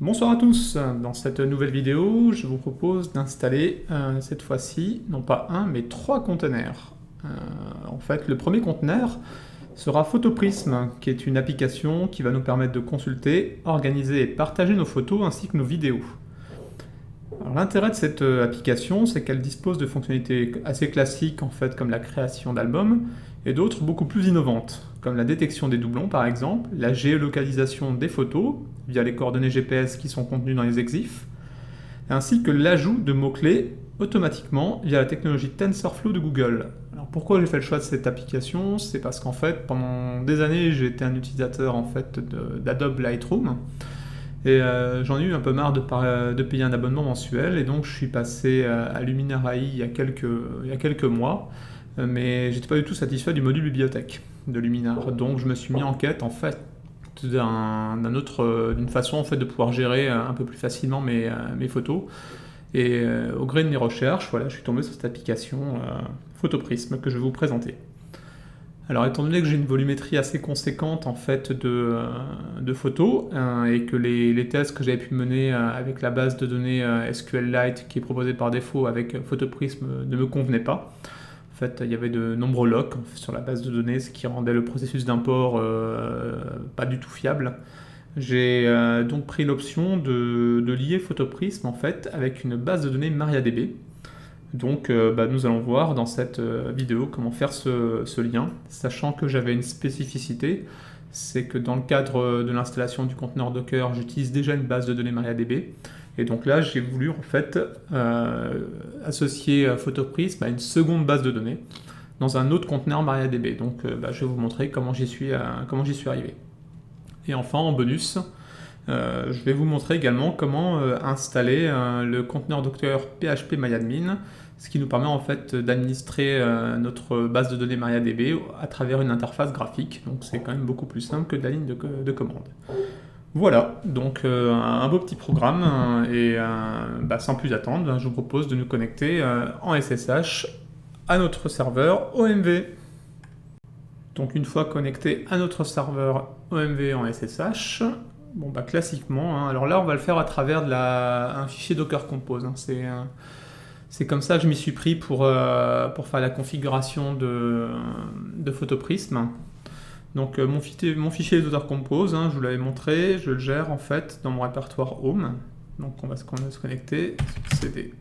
Bonsoir à tous, dans cette nouvelle vidéo, je vous propose d'installer cette fois-ci, non pas un, mais trois conteneurs. En fait, le premier conteneur sera Photoprism, qui est une application qui va nous permettre de consulter, organiser et partager nos photos ainsi que nos vidéos. L'intérêt de cette application, c'est qu'elle dispose de fonctionnalités assez classiques, en fait, comme la création d'albums, et d'autres beaucoup plus innovantes, comme la détection des doublons par exemple, la géolocalisation des photos, via les coordonnées GPS qui sont contenues dans les EXIF, ainsi que l'ajout de mots-clés automatiquement via la technologie TensorFlow de Google. Alors pourquoi j'ai fait le choix de cette application? C'est parce qu'en fait, pendant des années, j'ai été un utilisateur en fait d'Adobe Lightroom, et j'en ai eu un peu marre de payer un abonnement mensuel, et donc je suis passé à Luminar AI il y a quelques mois, mais j'étais pas du tout satisfait du module bibliothèque de Luminar, donc je me suis mis en quête en fait d'une façon en fait de pouvoir gérer un peu plus facilement mes photos. Et au gré de mes recherches, voilà, je suis tombé sur cette application Photoprism que je vais vous présenter. Alors, étant donné que j'ai une volumétrie assez conséquente en fait de photos et que les tests que j'avais pu mener avec la base de données SQLite qui est proposée par défaut avec Photoprism ne me convenaient pas. En fait, il y avait de nombreux locks sur la base de données, ce qui rendait le processus d'import pas du tout fiable. J'ai donc pris l'option de lier Photoprism en fait avec une base de données MariaDB. Donc nous allons voir dans cette vidéo comment faire ce lien, sachant que j'avais une spécificité, c'est que dans le cadre de l'installation du conteneur Docker, j'utilise déjà une base de données MariaDB, et donc là j'ai voulu en fait associer Photoprism à une seconde base de données dans un autre conteneur MariaDB. Donc je vais vous montrer comment j'y suis arrivé. Et enfin en bonus, je vais vous montrer également comment installer le conteneur Docker PHP MyAdmin, ce qui nous permet en fait d'administrer notre base de données MariaDB à travers une interface graphique. Donc c'est quand même beaucoup plus simple que de la ligne de commande. Voilà, donc un beau petit programme, et sans plus attendre, je vous propose de nous connecter en SSH à notre serveur OMV. Donc une fois connecté à notre serveur OMV en SSH, classiquement, alors là on va le faire à travers un fichier Docker Compose. C'est comme ça que je m'y suis pris pour faire la configuration de Photoprism. Donc mon fichier Docker Compose, je vous l'avais montré, je le gère en fait dans mon répertoire Home. Donc on va se connecter sur cd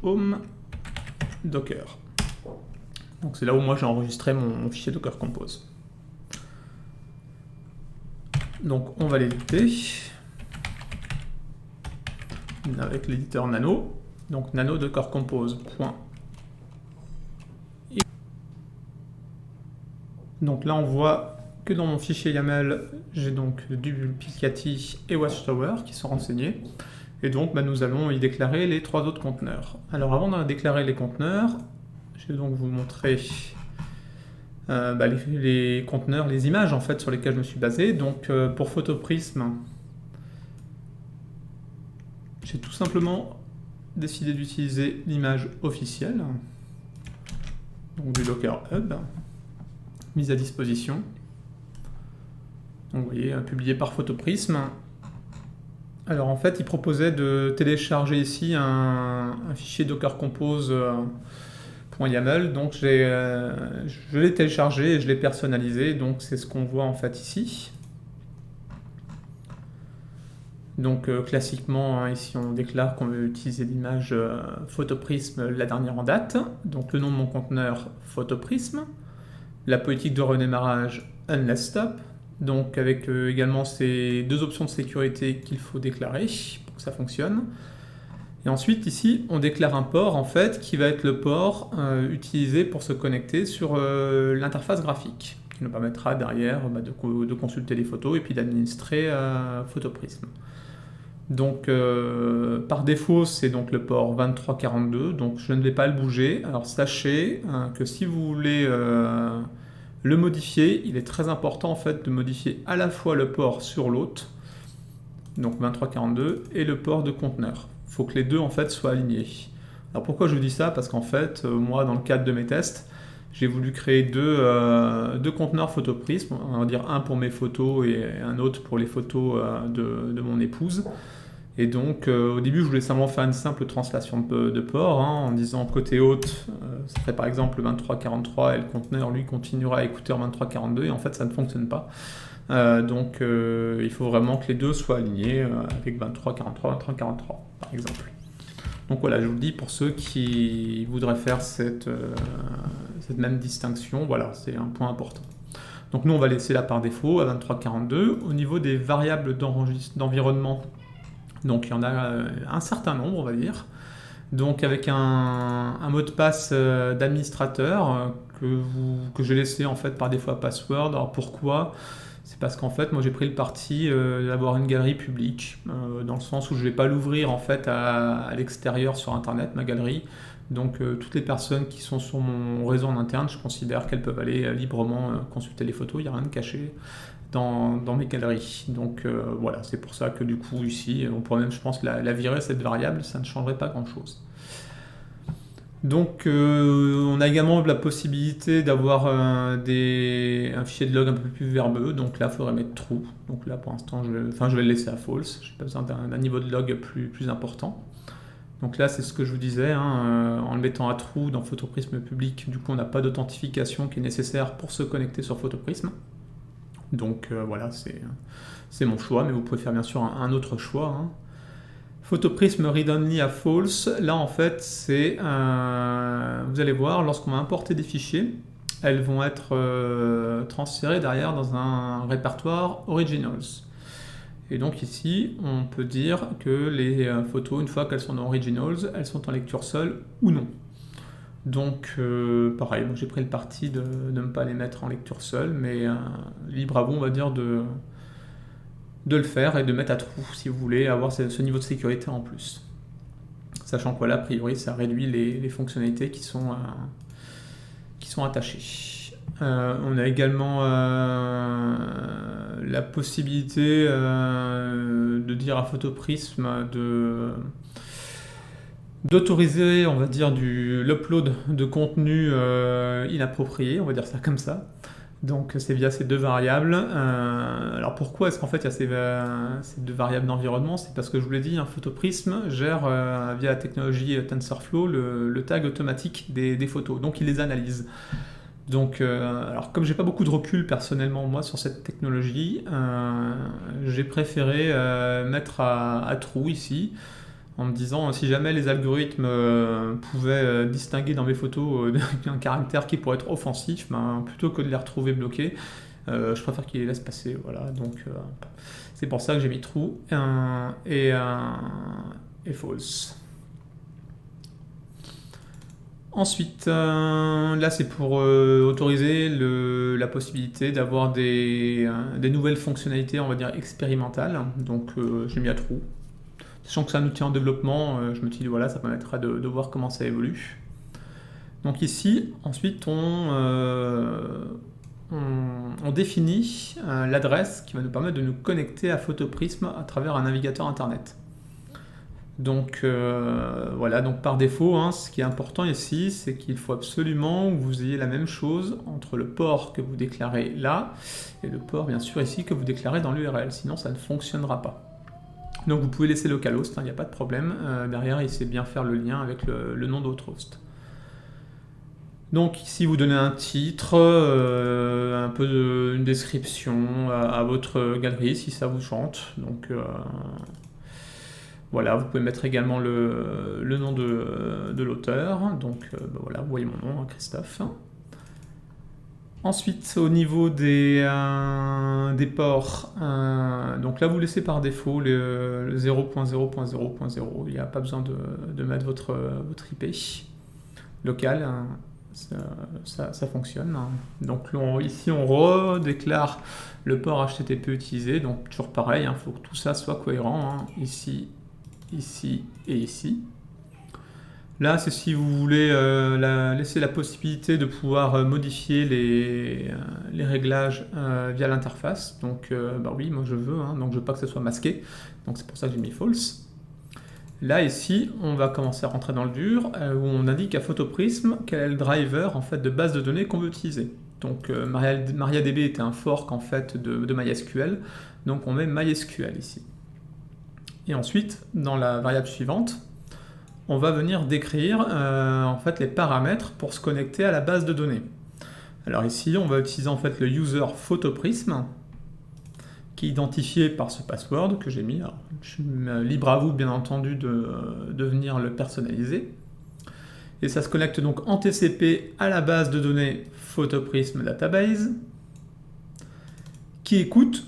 /home docker. Donc c'est là où moi j'ai enregistré mon fichier Docker Compose. Donc on va l'éditer avec l'éditeur Nano. Donc Nano Docker Compose. Donc là on voit que dans mon fichier YAML, j'ai donc Duplicati et Watchtower qui sont renseignés. Et donc nous allons y déclarer les trois autres conteneurs. Alors avant de déclarer les conteneurs, je vais donc vous montrer les conteneurs, les images en fait sur lesquelles je me suis basé. Donc pour Photoprism, j'ai tout simplement décidé d'utiliser l'image officielle, donc du Docker Hub, mise à disposition. Donc vous voyez, publié par Photoprism. Alors en fait, il proposait de télécharger ici un fichier Docker Compose .yaml, donc je l'ai téléchargé et je l'ai personnalisé, donc c'est ce qu'on voit en fait ici. Donc classiquement, ici on déclare qu'on veut utiliser l'image Photoprism la dernière en date, donc le nom de mon conteneur Photoprism, la politique de redémarrage Unless Stop, donc avec également ces deux options de sécurité qu'il faut déclarer pour que ça fonctionne. Et ensuite, ici, on déclare un port, en fait, qui va être le port utilisé pour se connecter sur l'interface graphique, qui nous permettra derrière de consulter les photos et puis d'administrer Photoprism. Donc, par défaut, c'est donc le port 2342, donc je ne vais pas le bouger. Alors, sachez que si vous voulez le modifier, il est très important, en fait, de modifier à la fois le port sur l'hôte, donc 2342, et le port de conteneur. Il faut que les deux en fait soient alignés. Alors pourquoi je vous dis ça? Parce qu'en fait, moi dans le cadre de mes tests, j'ai voulu créer deux conteneurs Photoprism, on va dire un pour mes photos et un autre pour les photos de mon épouse. Et donc au début je voulais simplement faire une simple translation de port, hein, en disant côté haute, ça ferait par exemple 23-43 et le conteneur lui continuera à écouter en 23-42 et en fait ça ne fonctionne pas. Donc il faut vraiment que les deux soient alignés avec 23-43, 23-43 par exemple. Donc voilà, je vous le dis pour ceux qui voudraient faire cette même distinction, voilà, c'est un point important. Donc nous on va laisser là par défaut à 23-42. Au niveau des variables d'environnement, donc il y en a un certain nombre on va dire. Donc avec un mot de passe d'administrateur que j'ai laissé en fait par défaut à password. Alors pourquoi ? C'est parce qu'en fait moi j'ai pris le parti d'avoir une galerie publique, dans le sens où je ne vais pas l'ouvrir en fait à l'extérieur sur internet, ma galerie. Donc toutes les personnes qui sont sur mon réseau en interne, je considère qu'elles peuvent aller librement consulter les photos, il n'y a rien de caché dans mes galeries. Donc voilà, c'est pour ça que du coup ici, on pourrait même je pense la virer cette variable, ça ne changerait pas grand chose. Donc on a également la possibilité d'avoir un fichier de log un peu plus verbeux, donc là il faudrait mettre true, donc là pour l'instant je vais le laisser à false, j'ai pas besoin d'un niveau de log plus important. Donc là c'est ce que je vous disais, hein, en le mettant à true dans Photoprism public, du coup on n'a pas d'authentification qui est nécessaire pour se connecter sur Photoprism. Donc voilà, c'est mon choix, mais vous pouvez faire bien sûr un autre choix, hein. Photoprism read only à false, là en fait c'est, vous allez voir, lorsqu'on va importer des fichiers, elles vont être transférées derrière dans un répertoire originals. Et donc ici on peut dire que les photos, une fois qu'elles sont dans originals, elles sont en lecture seule ou non. Donc pareil, j'ai pris le parti de ne pas les mettre en lecture seule, mais libre à vous on va dire de le faire et de mettre à true si vous voulez avoir ce niveau de sécurité en plus. Sachant que là, a priori, ça réduit les fonctionnalités qui sont attachées. On a également la possibilité de dire à Photoprism d'autoriser, on va dire, l'upload de contenu inapproprié, on va dire ça comme ça. Donc c'est via ces deux variables. Alors pourquoi est-ce qu'en fait il y a ces deux variables d'environnement ? C'est parce que je vous l'ai dit, un Photoprism gère via la technologie TensorFlow le tag automatique des photos, donc il les analyse. Donc alors comme j'ai pas beaucoup de recul personnellement moi sur cette technologie, j'ai préféré mettre à true ici, en me disant si jamais les algorithmes pouvaient distinguer dans mes photos un caractère qui pourrait être offensif, plutôt que de les retrouver bloqués, je préfère qu'ils les laissent passer. Voilà, donc c'est pour ça que j'ai mis true et false. Ensuite, là c'est pour autoriser la possibilité d'avoir des nouvelles fonctionnalités, on va dire expérimentales. Donc j'ai mis à true. Sachant que c'est un outil en développement, je me suis dit voilà, ça permettra de voir comment ça évolue. Donc ici, ensuite, on définit l'adresse qui va nous permettre de nous connecter à Photoprism à travers un navigateur internet. Donc voilà, donc par défaut, hein, ce qui est important ici, c'est qu'il faut absolument que vous ayez la même chose entre le port que vous déclarez là et le port bien sûr ici que vous déclarez dans l'URL, sinon ça ne fonctionnera pas. Donc vous pouvez laisser localhost, il n'y a pas de problème. Derrière, il sait bien faire le lien avec le nom de votre host. Donc ici, vous donnez un titre, un peu une description à votre galerie si ça vous chante. Donc voilà, vous pouvez mettre également le nom de l'auteur. Donc voilà, vous voyez mon nom, Christophe. Ensuite, au niveau des ports, donc là vous laissez par défaut le 0.0.0.0, il n'y a pas besoin de mettre votre IP local, hein, ça fonctionne. Donc ici on redéclare le port HTTP utilisé, donc toujours pareil, il faut que tout ça soit cohérent, hein, ici, ici et ici. Là, c'est si vous voulez laisser la possibilité de pouvoir modifier les réglages via l'interface. Donc, oui, moi je veux, hein, donc je veux pas que ça soit masqué. Donc c'est pour ça que j'ai mis false. Là, ici, on va commencer à rentrer dans le dur, où on indique à Photoprism quel est le driver en fait, de base de données qu'on veut utiliser. Donc MariaDB était un fork en fait, de MySQL, donc on met MySQL ici. Et ensuite, dans la variable suivante, on va venir décrire en fait, les paramètres pour se connecter à la base de données. Alors ici, on va utiliser en fait, le user Photoprism, qui est identifié par ce password que j'ai mis. Alors, je suis libre à vous, bien entendu, de venir le personnaliser. Et ça se connecte donc en TCP à la base de données Photoprism Database, qui écoute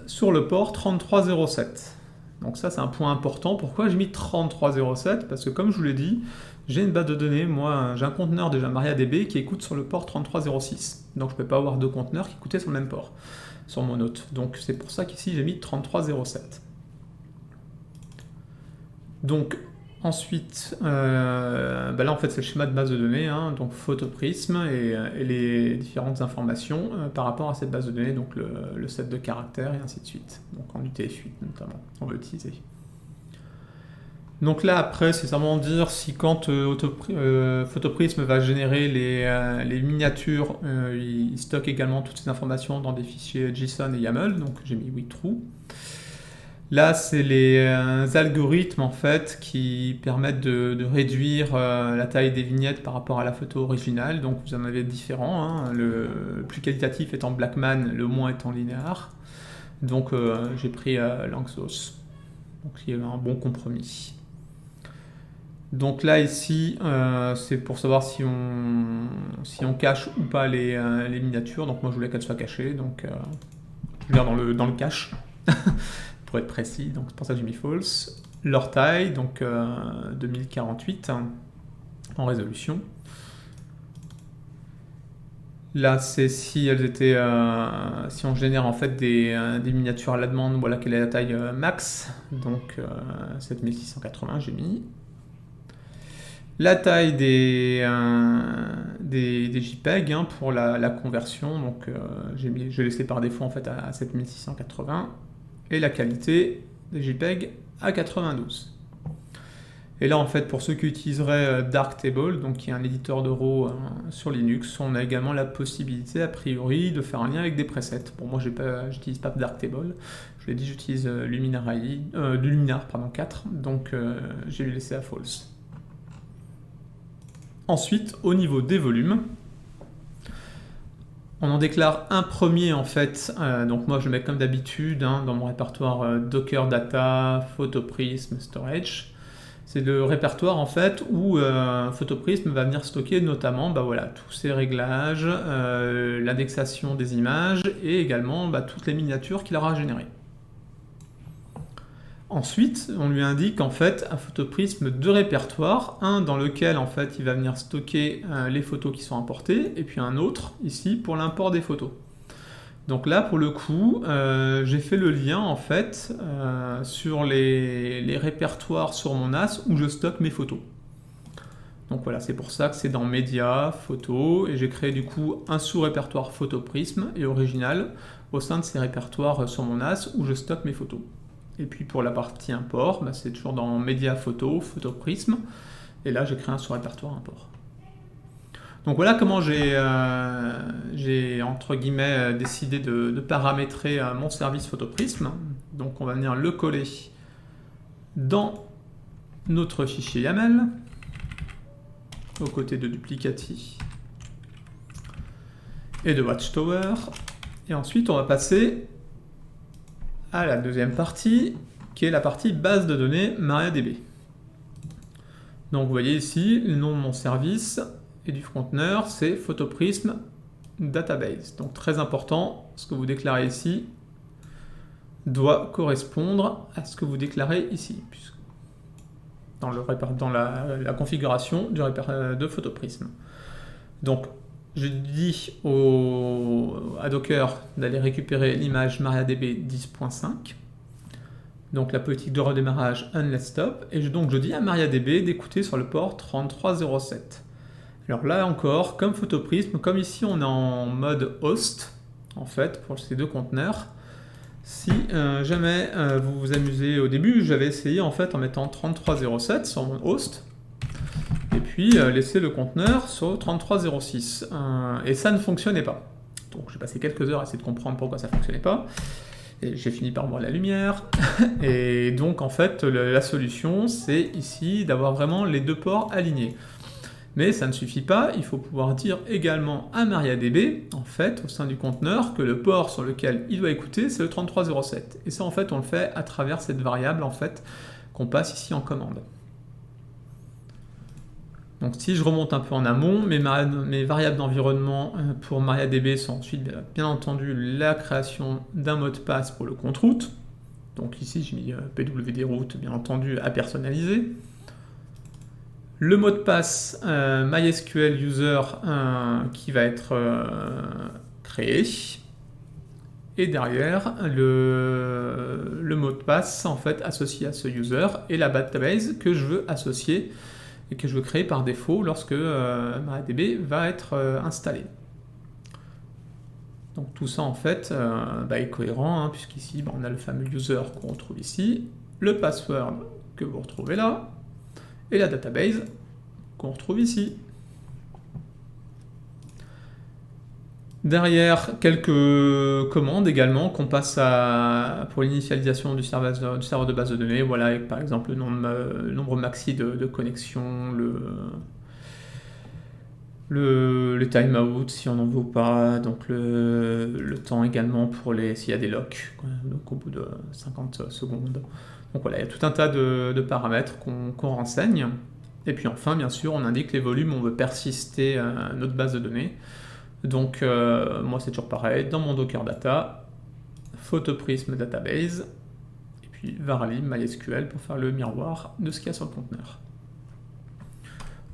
sur le port 3307. Donc ça, c'est un point important. Pourquoi j'ai mis 3307? Parce que comme je vous l'ai dit, j'ai une base de données, moi, j'ai un conteneur déjà MariaDB qui écoute sur le port 3306. Donc je ne peux pas avoir deux conteneurs qui écoutaient sur le même port, sur mon hôte. Donc c'est pour ça qu'ici j'ai mis 3307. Donc ensuite, là en fait c'est le schéma de base de données, hein, donc Photoprism et les différentes informations par rapport à cette base de données, donc le set de caractères et ainsi de suite. Donc en UTF-8 notamment, on va utiliser. Donc là après c'est simplement dire si quand Photoprism va générer les miniatures, il stocke également toutes ces informations dans des fichiers JSON et YAML, donc j'ai mis oui true. Là, c'est les algorithmes en fait qui permettent de réduire la taille des vignettes par rapport à la photo originale. Donc vous en avez différents, hein. Le plus qualitatif étant Blackman, le moins étant linéaire. Donc j'ai pris Lanczos, donc il y a un bon compromis. Donc là ici, c'est pour savoir si on cache ou pas les miniatures. Donc moi je voulais qu'elles soient cachées, donc je vais dans le cache. Pour être précis, donc c'est pour ça que j'ai mis false. Leur taille, donc 2048 en résolution. Là, c'est si elles étaient, si on génère en fait des miniatures à la demande, voilà quelle est la taille max, donc 7680 j'ai mis. La taille des JPEG hein, pour la conversion, donc j'ai laissé par défaut en fait à 7680. Et la qualité des JPEG à 92. Et là, en fait, pour ceux qui utiliseraient Darktable, donc qui est un éditeur de RAW sur Linux, on a également la possibilité, a priori, de faire un lien avec des presets. Bon, moi, j'utilise pas Darktable. Je l'ai dit, j'utilise Luminar 4, donc j'ai laissé à false. Ensuite, au niveau des volumes, on en déclare un premier en fait, donc moi je mets comme d'habitude hein, dans mon répertoire Docker Data, Photoprism, Storage. C'est le répertoire en fait où Photoprism va venir stocker notamment voilà, tous ces réglages, l'indexation des images et également toutes les miniatures qu'il aura générées. Ensuite, on lui indique en fait à Photoprism deux répertoires, un dans lequel en fait il va venir stocker les photos qui sont importées, et puis un autre ici pour l'import des photos. Donc là pour le coup, j'ai fait le lien en fait sur les répertoires sur mon NAS où je stocke mes photos. Donc voilà, c'est pour ça que c'est dans Média, Photos, et j'ai créé du coup un sous-répertoire Photoprism et Original au sein de ces répertoires sur mon NAS où je stocke mes photos. Et puis pour la partie import, c'est toujours dans Média Photo, Photoprism. Et là, j'ai créé un sous-répertoire import. Donc voilà comment j'ai entre guillemets décidé de paramétrer mon service Photoprism. Donc on va venir le coller dans notre fichier YAML, aux côtés de Duplicati et de Watchtower. Et ensuite, on va passer à la deuxième partie, qui est la partie base de données MariaDB. Donc vous voyez ici, le nom de mon service et du conteneur, c'est Photoprism Database. Donc très important, ce que vous déclarez ici doit correspondre à ce que vous déclarez ici, dans la configuration de Photoprism. Donc je dis à Docker d'aller récupérer l'image MariaDB 10.5, donc la politique de redémarrage unless stop, et donc je dis à MariaDB d'écouter sur le port 3307. Alors là encore, comme Photoprism, comme ici on est en mode host, en fait, pour ces deux conteneurs, Si jamais vous vous amusez au début, j'avais essayé en fait en mettant 3307 sur mon host, et puis laisser le conteneur sur 3306, et ça ne fonctionnait pas. Donc j'ai passé quelques heures à essayer de comprendre pourquoi ça ne fonctionnait pas, et j'ai fini par voir la lumière, et donc en fait la solution c'est ici d'avoir vraiment les deux ports alignés. Mais ça ne suffit pas, il faut pouvoir dire également à MariaDB, en fait, au sein du conteneur, que le port sur lequel il doit écouter, c'est le 3307. Et ça, en fait, on le fait à travers cette variable, en fait, qu'on passe ici en commande. Donc si je remonte un peu en amont, mes variables d'environnement pour MariaDB sont ensuite, bien entendu, la création d'un mot de passe pour le compte route. Donc ici, j'ai mis pwdroute, bien entendu, à personnaliser. Le mot de passe MySQL user qui va être créé. Et derrière, le mot de passe en fait associé à ce user et la database que je veux associer et que je veux créer par défaut lorsque MariaDB va être installé. Donc tout ça en fait est cohérent, puisqu'ici on a le fameux user qu'on retrouve ici, le password que vous retrouvez là, et la database qu'on retrouve ici. Derrière, quelques commandes également qu'on passe pour l'initialisation du serveur de base de données, voilà, avec par exemple le nombre maxi de connexions, le timeout si on en veut pas, donc le temps également pour s'il y a des locks, donc au bout de 50 secondes. Donc voilà, il y a tout un tas de paramètres qu'on renseigne. Et puis enfin, bien sûr, on indique les volumes où on veut persister notre base de données. Donc moi c'est toujours pareil, dans mon Docker Data, Photoprism Database, et puis varlib MySQL pour faire le miroir de ce qu'il y a sur le conteneur.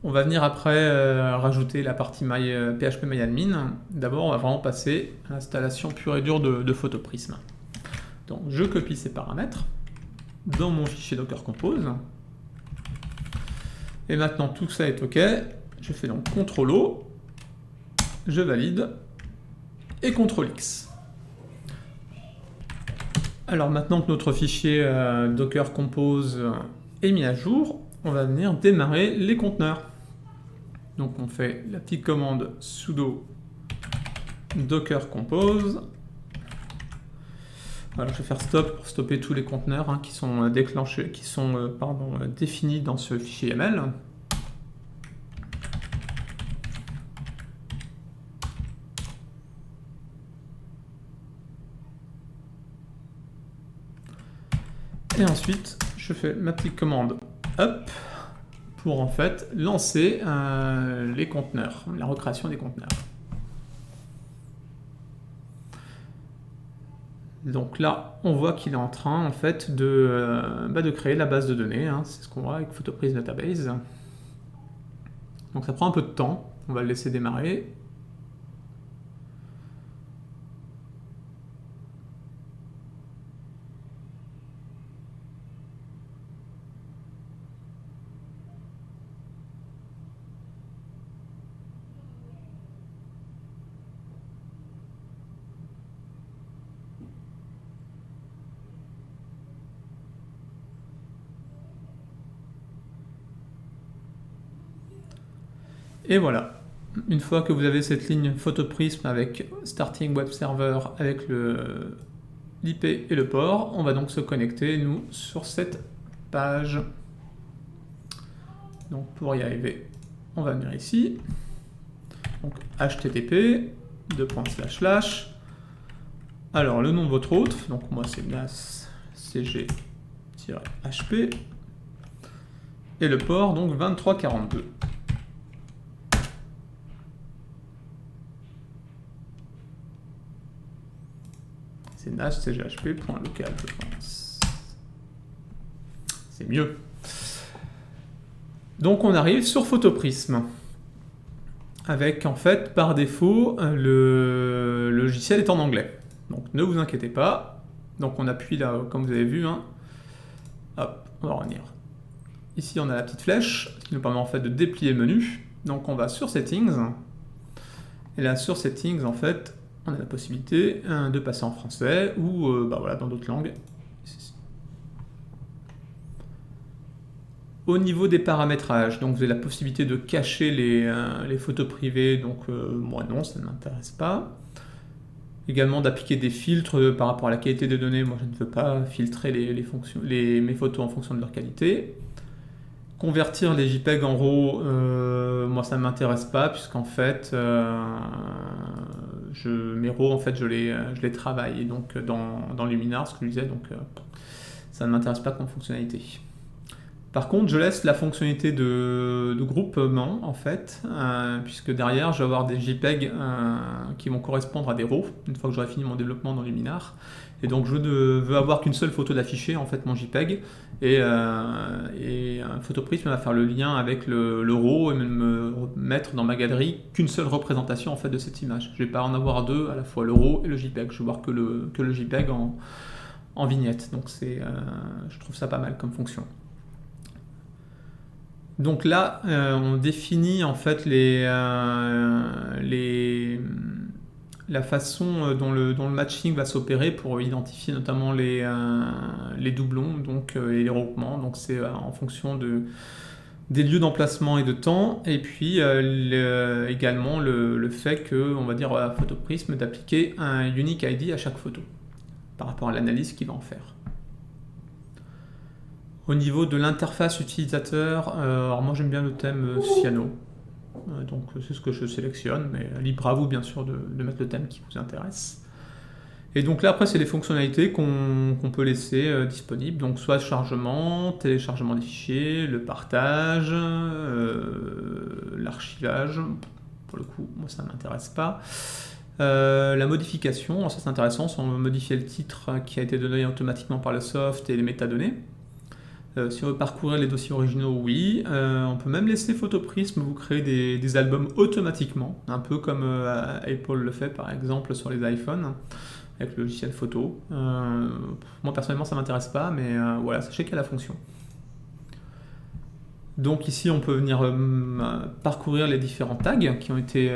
On va venir après rajouter la partie phpMyAdmin. D'abord, on va vraiment passer à l'installation pure et dure de Photoprism. Donc je copie ces paramètres dans mon fichier Docker Compose. Et maintenant tout ça est OK. Je fais donc CTRL-O, je valide, et CTRL-X. Alors maintenant que notre fichier Docker Compose est mis à jour, on va venir démarrer les conteneurs. Donc on fait la petite commande sudo Docker Compose. Alors je vais faire stop pour stopper tous les conteneurs qui sont déclenchés, définis dans ce fichier YAML. Et ensuite, je fais ma petite commande up pour en fait lancer les conteneurs, la recréation des conteneurs. Donc là, on voit qu'il est en train en fait de créer la base de données. C'est ce qu'on voit avec Photoprism Database. Donc ça prend un peu de temps. On va le laisser démarrer. Et voilà, une fois que vous avez cette ligne Photoprism avec Starting Web Server, avec l'IP et le port, on va donc se connecter, nous, sur cette page. Donc pour y arriver, on va venir ici. Donc http, ://. Alors le nom de votre hôte, donc moi c'est NAS CG-HP. Et le port, donc 2342. C'est nash.chp.local, je pense. C'est mieux. Donc on arrive sur Photoprism. Avec en fait, par défaut, le logiciel est en anglais. Donc ne vous inquiétez pas. Donc on appuie là, comme vous avez vu. Hop, on va revenir. Ici on a la petite flèche, qui nous permet en fait de déplier le menu. Donc on va sur Settings. Et là sur Settings, en fait, on a la possibilité de passer en français ou voilà, dans d'autres langues. Au niveau des paramétrages, donc vous avez la possibilité de cacher les photos privées, donc moi non, ça ne m'intéresse pas. Également d'appliquer des filtres par rapport à la qualité des données, moi je ne veux pas filtrer mes photos en fonction de leur qualité. Convertir les JPEG en RAW, moi ça ne m'intéresse pas, puisqu'en fait, mes RAW, en fait, je les travaille, et donc dans Luminar, ce que je disais, donc ça ne m'intéresse pas comme fonctionnalité. Par contre, je laisse la fonctionnalité de groupement, en fait, puisque derrière, je vais avoir des JPEG qui vont correspondre à des RAW, une fois que j'aurai fini mon développement dans Luminar. Et donc, je ne veux avoir qu'une seule photo d'affiché, en fait, mon JPEG, et Photoprism va faire le lien avec le RAW et me mettre dans ma galerie qu'une seule représentation, en fait, de cette image. Je ne vais pas en avoir deux, à la fois le RAW et le JPEG. Je vais voir que le JPEG en vignette. Donc, je trouve ça pas mal comme fonction. Donc là, on définit en fait la façon dont le matching va s'opérer pour identifier notamment les doublons et les regroupements. Donc c'est en fonction des lieux d'emplacement et de temps, et puis également le fait que, on va dire à Photoprism d'appliquer un unique ID à chaque photo par rapport à l'analyse qu'il va en faire. Au niveau de l'interface utilisateur, alors moi j'aime bien le thème Cyano, donc c'est ce que je sélectionne, mais libre à vous bien sûr de mettre le thème qui vous intéresse. Et donc là après c'est les fonctionnalités qu'on peut laisser disponibles, donc soit chargement, téléchargement des fichiers, le partage, l'archivage, pour le coup moi ça ne m'intéresse pas. La modification, ça c'est intéressant, si on veut modifier le titre qui a été donné automatiquement par le soft et les métadonnées. Si on veut parcourir les dossiers originaux, oui. On peut même laisser Photoprism vous créer des albums automatiquement, un peu comme Apple le fait par exemple sur les iPhones, avec le logiciel photo. Moi personnellement ça ne m'intéresse pas, mais voilà, sachez qu'il y a la fonction. Donc ici on peut venir parcourir les différents tags qui ont été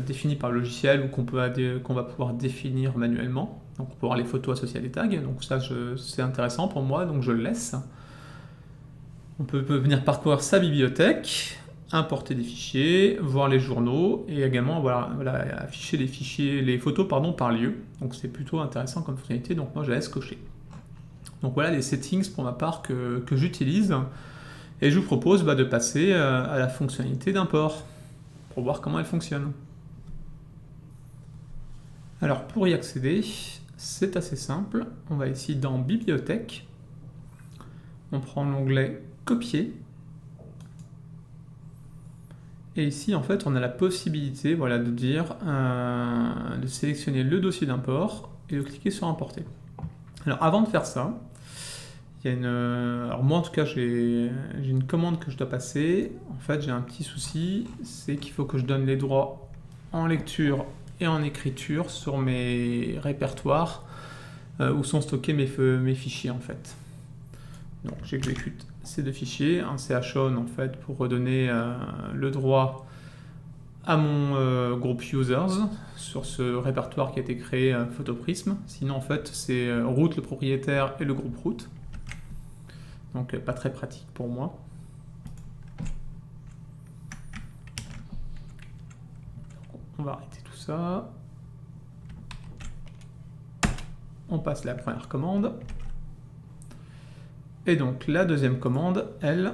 définis par le logiciel ou qu'on va pouvoir définir manuellement. Donc on peut voir les photos associées à des tags, donc ça c'est intéressant pour moi, donc je le laisse. On peut venir parcourir sa bibliothèque, importer des fichiers, voir les journaux et également afficher les photos par lieu. Donc c'est plutôt intéressant comme fonctionnalité, donc moi je la laisse cocher. Donc voilà les settings pour ma part que j'utilise, et je vous propose de passer à la fonctionnalité d'import pour voir comment elle fonctionne. Alors pour y accéder, c'est assez simple. On va ici dans Bibliothèque, on prend l'onglet Copier. Et ici, en fait, on a la possibilité de sélectionner le dossier d'import et de cliquer sur Importer. Alors, avant de faire ça, il y a alors moi, en tout cas, j'ai une commande que je dois passer. En fait, j'ai un petit souci, c'est qu'il faut que je donne les droits en lecture et en écriture sur mes répertoires où sont stockés mes fichiers, en fait. Donc j'exécute ces deux fichiers, un chown en fait pour redonner le droit à mon groupe users sur ce répertoire qui a été créé Photoprism. Sinon en fait c'est root le propriétaire et le groupe root. Donc pas très pratique pour moi. On va arrêter tout ça. On passe la première commande. Et donc la deuxième commande, elle,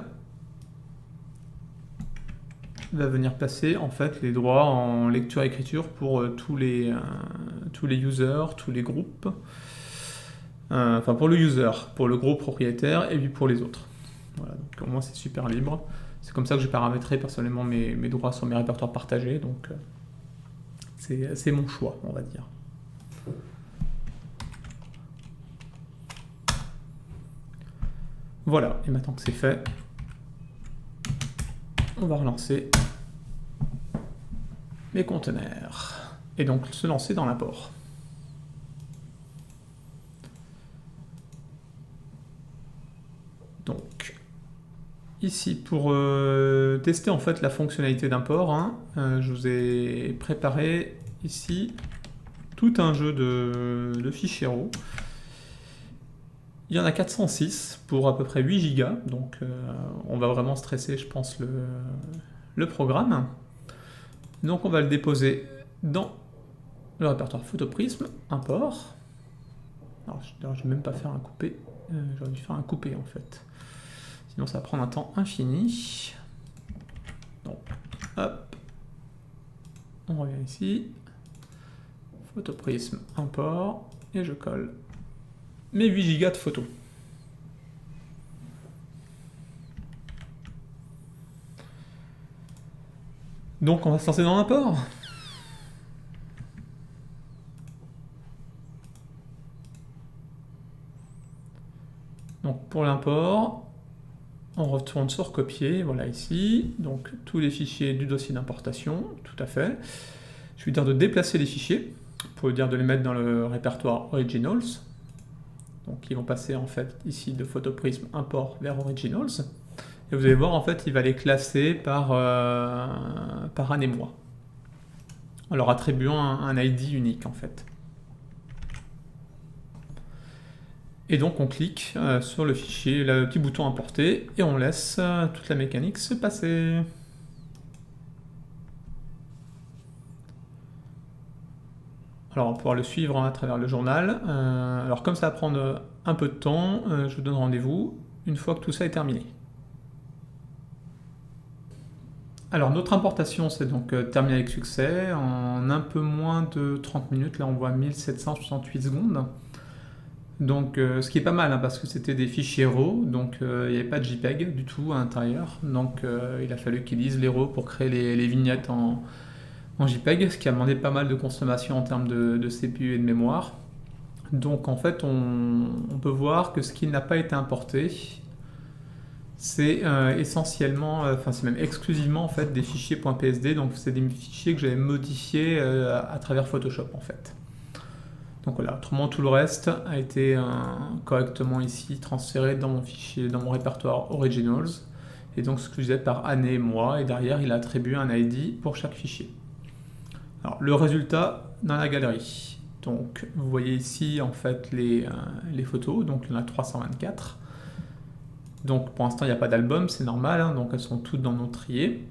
va venir passer en fait les droits en lecture-écriture pour tous les users, tous les groupes. Enfin pour le user, pour le groupe propriétaire et puis pour les autres. Voilà, donc au moins c'est super libre. C'est comme ça que j'ai paramétré personnellement mes droits sur mes répertoires partagés, donc c'est mon choix, on va dire. Voilà, et maintenant que c'est fait, on va relancer mes conteneurs et donc se lancer dans l'import. Donc ici pour tester en fait la fonctionnalité d'import, je vous ai préparé ici tout un jeu de fichiers RAW. Il y en a 406 pour à peu près 8 Go, donc on va vraiment stresser, je pense, le programme. Donc on va le déposer dans le répertoire Photoprism, import. Alors je ne vais même pas faire un coupé, j'aurais dû faire un coupé en fait. Sinon ça va prendre un temps infini. Donc hop, on revient ici, Photoprism, import, et je colle mes 8 Go de photos. Donc on va se lancer dans l'import. Donc pour l'import, on retourne sur copier, voilà ici, donc tous les fichiers du dossier d'importation, tout à fait. Je vais dire de déplacer les fichiers, pour dire de les mettre dans le répertoire Originals. Donc ils vont passer en fait ici de Photoprism import vers Originals. Et vous allez voir en fait il va les classer par année mois, en leur attribuant un ID unique en fait. Et donc on clique sur le fichier, le petit bouton importer, et on laisse toute la mécanique se passer. Alors on va pouvoir le suivre à travers le journal. Alors comme ça va prendre un peu de temps, je vous donne rendez-vous une fois que tout ça est terminé. Alors notre importation c'est donc terminé avec succès, en un peu moins de 30 minutes, là on voit 1768 secondes. Donc ce qui est pas mal, hein, parce que c'était des fichiers RAW, donc il n'y avait pas de JPEG du tout à l'intérieur, donc il a fallu qu'ils lisent les RAW pour créer les vignettes en JPEG, ce qui a demandé pas mal de consommation en termes de CPU et de mémoire. Donc en fait on peut voir que ce qui n'a pas été importé, c'est essentiellement, enfin c'est même exclusivement en fait des fichiers .psd, donc c'est des fichiers que j'avais modifiés à travers Photoshop en fait. Donc voilà, autrement tout le reste a été correctement ici transféré dans mon fichier, dans mon répertoire Originals, et donc ce que je disais par année et mois, et derrière il a attribué un ID pour chaque fichier. Alors le résultat dans la galerie, donc vous voyez ici en fait les photos, donc il y en a 324. Donc pour l'instant il n'y a pas d'album, c'est normal, hein, donc elles sont toutes dans nos triés.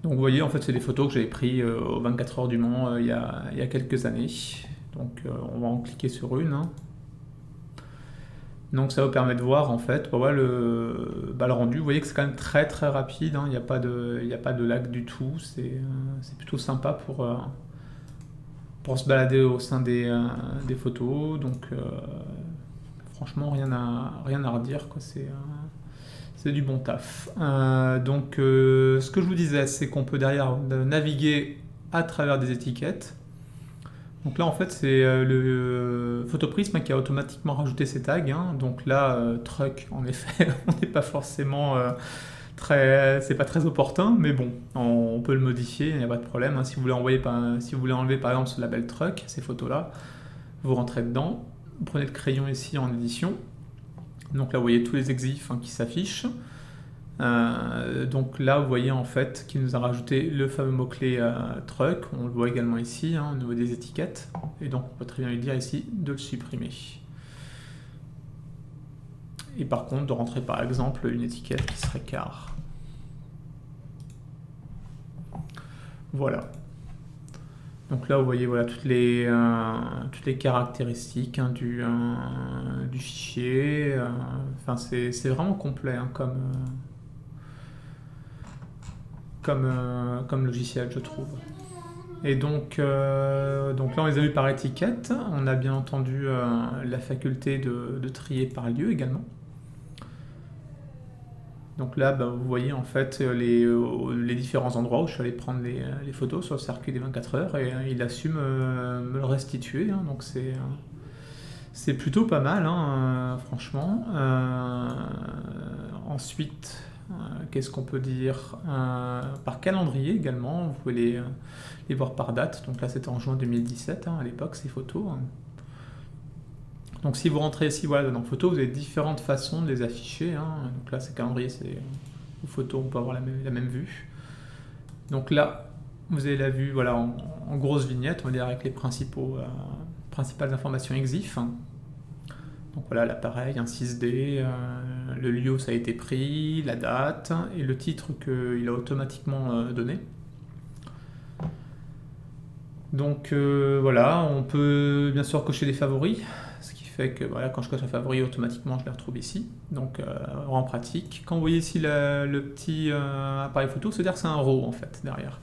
Donc vous voyez, en fait, c'est des photos que j'avais prises aux 24 heures du Mans il y a quelques années. Donc on va en cliquer sur une. Hein. Donc ça vous permet de voir en fait le rendu. Vous voyez que c'est quand même très très rapide, hein. Il n'y a pas de lag du tout. C'est plutôt sympa pour se balader au sein des photos. Donc franchement, rien à redire, quoi. C'est du bon taf. Donc ce que je vous disais, c'est qu'on peut derrière naviguer à travers des étiquettes. Donc là en fait c'est le Photoprism qui a automatiquement rajouté ces tags. Hein. Donc là, truck, en effet, on n'est pas forcément c'est pas très opportun, mais bon, on peut le modifier, il n'y a pas de problème. Hein. Si vous voulez enlever par exemple ce label truck, ces photos-là, vous rentrez dedans, vous prenez le crayon ici en édition. Donc là, vous voyez tous les exifs qui s'affichent. Donc là, vous voyez en fait qu'il nous a rajouté le fameux mot-clé truck. On le voit également ici, au niveau des étiquettes. Et donc, on peut très bien lui dire ici de le supprimer. Et par contre, de rentrer par exemple une étiquette qui serait car. Voilà. Donc là, vous voyez toutes les caractéristiques du fichier. Enfin, c'est vraiment complet comme logiciel, je trouve. Et donc là, on les a vus par étiquette. On a bien entendu la faculté de trier par lieu également. Donc là, vous voyez en fait les différents endroits où je suis allé prendre les photos sur le circuit des 24 heures, et il a su me le restituer. Hein, donc c'est plutôt pas mal, hein, franchement. Ensuite, qu'est-ce qu'on peut dire par calendrier également, vous pouvez les voir par date. Donc là, c'était en juin 2017 à l'époque, ces photos. Donc si vous rentrez ici dans photos, vous avez différentes façons de les afficher. Hein. Donc là, c'est calendrier, c'est aux photos, on peut avoir la même vue. Donc là, Vous avez la vue voilà, en grosse vignette, on va dire avec les principales informations EXIF. Donc voilà l'appareil, un 6D, le lieu où ça a été pris, la date et le titre qu'il a automatiquement donné. Donc voilà, on peut bien sûr cocher des favoris, ce qui fait que voilà, quand je coche un favori, automatiquement je les retrouve ici. Donc vraiment pratique. Quand vous voyez ici le petit appareil photo, c'est-à-dire que c'est un RAW en fait derrière.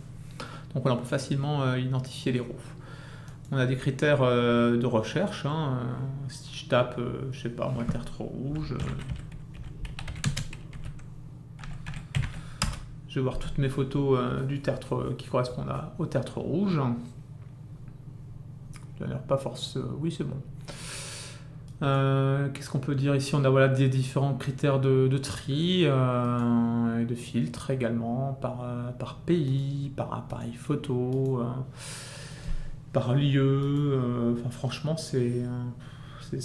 Donc voilà, on peut facilement identifier les RAW. On a des critères de recherche. Hein. Si je tape, je sais pas, moi, tertre rouge, je vais voir toutes mes photos du tertre qui correspondent au tertre rouge. D'ailleurs, pas force. Oui, c'est bon. Qu'est-ce qu'on peut dire ici? On a voilà, des différents critères de tri et de filtre également par pays, par appareil photo, par lieu. Enfin, franchement, c'est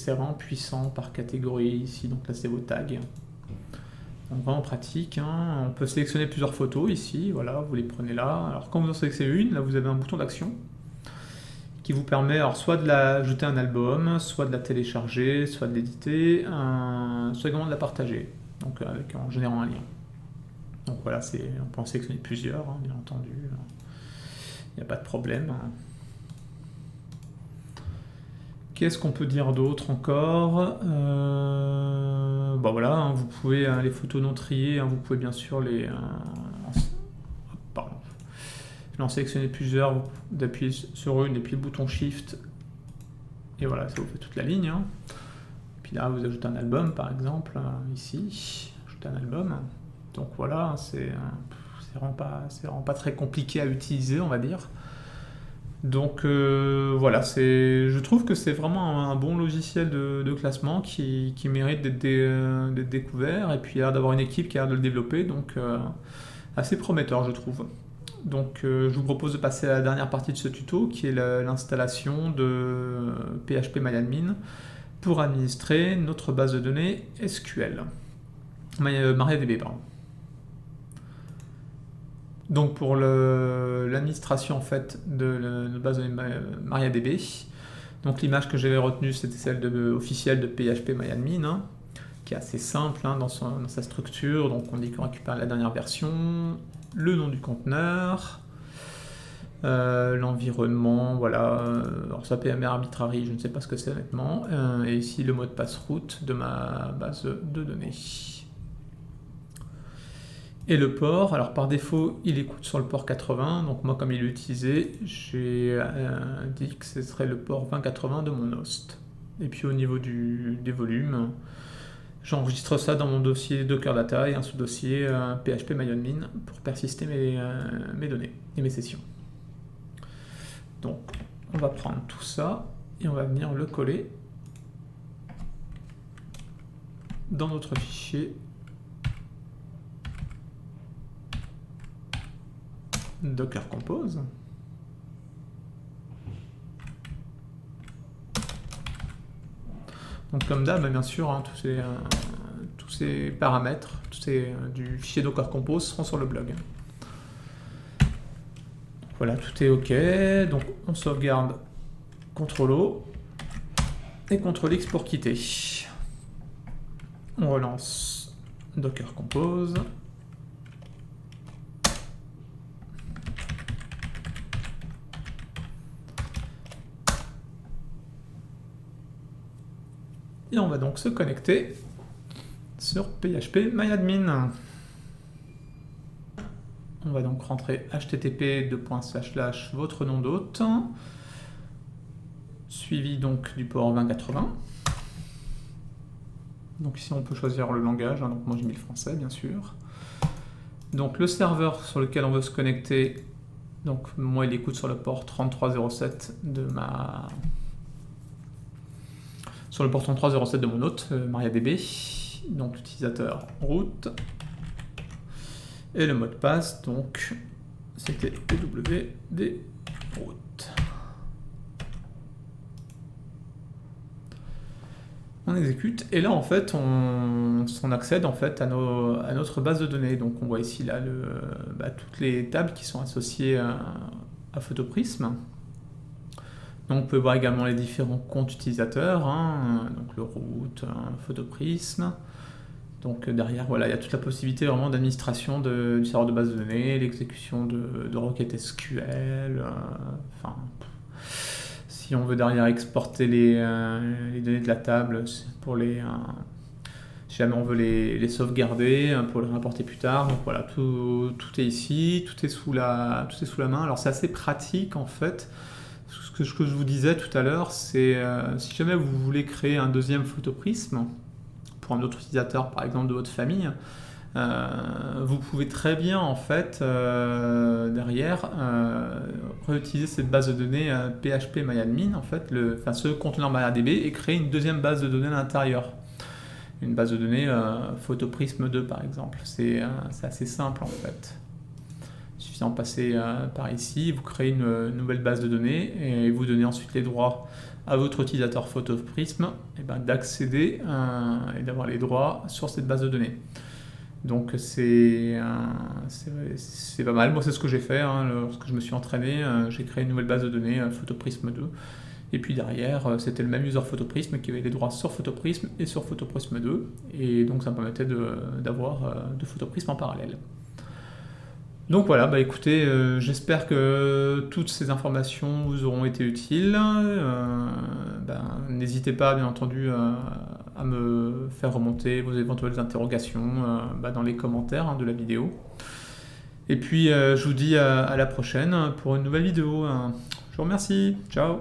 vraiment puissant par catégorie ici. Donc là, c'est vos tags. Donc vraiment pratique. Hein. On peut sélectionner plusieurs photos ici. Voilà, vous les prenez là. Alors quand vous en sélectionnez une, là, vous avez un bouton d'action qui vous permet alors soit de ajouter un album, soit de la télécharger, soit de l'éditer, soit également de la partager, donc en générant un lien. Donc voilà, on peut en sélectionner plusieurs, hein, bien entendu, il n'y a pas de problème. Qu'est-ce qu'on peut dire d'autre encore? Bon voilà, hein, vous pouvez, les photos non triées, hein, vous pouvez bien sûr les... en sélectionner plusieurs, vous appuyez sur une et puis le bouton Shift, et voilà, ça vous fait toute la ligne. Hein. Puis là, vous ajoutez un album, par exemple, ici, ajoutez un album. Donc voilà, c'est vraiment pas très compliqué à utiliser, on va dire. Donc voilà, je trouve que c'est vraiment un bon logiciel de classement qui mérite d'être découvert, et puis il a l'air d'avoir une équipe qui a l'air de le développer, donc assez prometteur, je trouve. Donc je vous propose de passer à la dernière partie de ce tuto, qui est l'installation de PHP-MyAdmin pour administrer notre base de données SQL. MariaDB, pardon. Donc pour l'administration en fait de notre base de données MariaDB, donc l'image que j'avais retenue c'était celle officielle de PHP-MyAdmin, hein, qui est assez simple hein, dans sa structure. Donc on dit qu'on récupère la dernière version, le nom du conteneur, l'environnement, voilà, alors ça PMR arbitrary, je ne sais pas ce que c'est honnêtement, et ici le mot de passe route de ma base de données. Et le port, alors par défaut il écoute sur le port 80, donc moi comme il est utilisé, j'ai dit que ce serait le port 2080 de mon host. Et puis au niveau des volumes, j'enregistre ça dans mon dossier Docker Data et un sous-dossier PHP-MyAdmin pour persister mes données et mes sessions. Donc on va prendre tout ça et on va venir le coller dans notre fichier Docker Compose. Donc comme d'hab, bien sûr, hein, tous ces paramètres du fichier Docker Compose seront sur le blog. Voilà, tout est OK. Donc on sauvegarde CTRL-O et CTRL-X pour quitter. On relance Docker Compose. Et on va donc se connecter sur PHP-MyAdmin. On va donc rentrer http votre nom d'hôte, suivi donc du port 2080. Donc ici on peut choisir le langage, hein, donc moi j'ai mis le français bien sûr. Donc le serveur sur lequel on veut se connecter, donc moi il écoute sur le port 3307 sur le port 3307 de mon hôte, MariaDB, donc l'utilisateur root, et le mot de passe, donc c'était pwd root. On exécute, et là en fait on accède en fait à notre base de données. Donc on voit ici là toutes les tables qui sont associées à Photoprism. Donc on peut voir également les différents comptes utilisateurs, hein, donc le root, Photoprism. Donc derrière, voilà, il y a toute la possibilité vraiment d'administration du serveur de base de données, l'exécution de requêtes SQL, si on veut derrière exporter les données de la table pour si jamais on veut les sauvegarder pour les rapporter plus tard. Donc voilà, tout est ici, tout est sous la main. Alors c'est assez pratique en fait. Ce que je vous disais tout à l'heure, c'est si jamais vous voulez créer un deuxième Photoprism pour un autre utilisateur, par exemple de votre famille, vous pouvez très bien en fait derrière réutiliser cette base de données PHP-MyAdmin, en fait, ce conteneur MariaDB, et créer une deuxième base de données à l'intérieur. Une base de données Photoprism 2 par exemple. C'est assez simple en fait. Il suffit d'en passer par ici, vous créez une nouvelle base de données et vous donnez ensuite les droits à votre utilisateur Photoprism d'accéder et d'avoir les droits sur cette base de données. Donc c'est pas mal. Moi c'est ce que j'ai fait lorsque je me suis entraîné. J'ai créé une nouvelle base de données Photoprism 2. Et puis derrière, c'était le même user Photoprism qui avait les droits sur Photoprism et sur Photoprism 2. Et donc ça me permettait d'avoir deux Photoprism en parallèle. Donc voilà, écoutez, j'espère que toutes ces informations vous auront été utiles. N'hésitez pas, bien entendu, à me faire remonter vos éventuelles interrogations dans les commentaires de la vidéo. Et puis, je vous dis à la prochaine pour une nouvelle vidéo. Je vous remercie. Ciao.